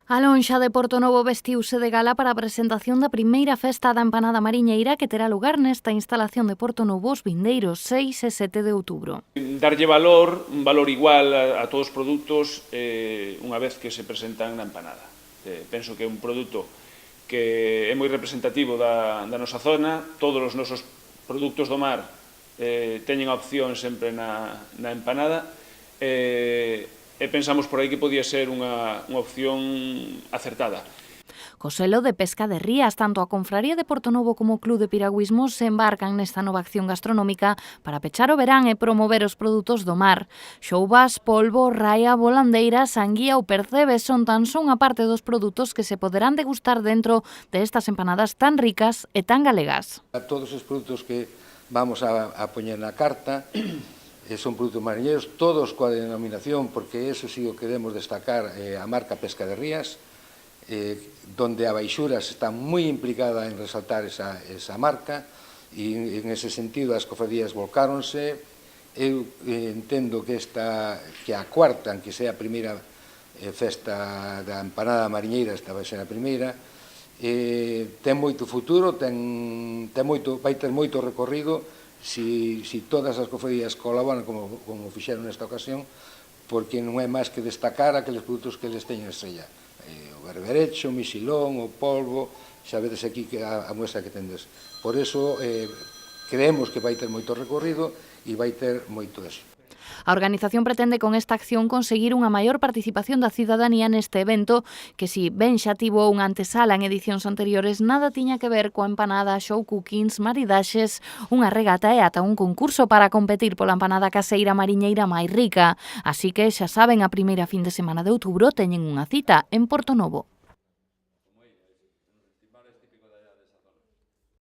A lonxa de Portonovo vestiuse de gala para a presentación da primeira festa da empanada mariñeira que terá lugar nesta instalación de Portonovo os vindeiros 6 e 7 de outubro. Darlle valor, un valor igual a todos os produtos unha vez que se presentan na empanada. Penso que é un produto que é moi representativo da nosa zona, todos os nosos produtos do mar teñen a opción sempre na empanada, e pensamos por aí que podía ser unha opción acertada. Co selo de pesca de rías, tanto a Confraría de Portonovo como o Club de Piragüismo se embarcan nesta nova acción gastronómica para pechar o verán e promover os produtos do mar. Xoubas, polvo, raia, volandeira, sanguía ou percebe son tan só unha parte dos produtos que se poderán degustar dentro destas empanadas tan ricas e tan galegas. Todos os produtos que vamos a poñer na carta son produtos mariñeiros, todos coa denominación, porque eso sí o queremos destacar, a marca Pesca de Rías, donde a Baixuras está moi implicada en resaltar esa marca, e en ese sentido as cofradías volcáronse. Eu entendo que a cuarta, que sea a primeira festa da empanada mariñeira, esta vai ser a primeira, ten moito futuro, vai ter moito recorrido, si todas as cofradías colaboran como fixeron nesta ocasión, porque non é máis que destacar aqueles produtos que eles teñen estrella. O berberecho, o misilón, o polvo, xa vedes aquí que a muestra que tendes. Por eso creemos que vai ter moito recorrido e vai ter moito éxito. A organización pretende con esta acción conseguir unha maior participación da cidadanía neste evento que, si ben xa tivo unha antesala en edicións anteriores, nada tiña que ver coa empanada, show cookings, maridaxes, unha regata e ata un concurso para competir pola empanada caseira mariñeira máis rica. Así que, xa saben, a primeira fin de semana de outubro teñen unha cita en Portonovo.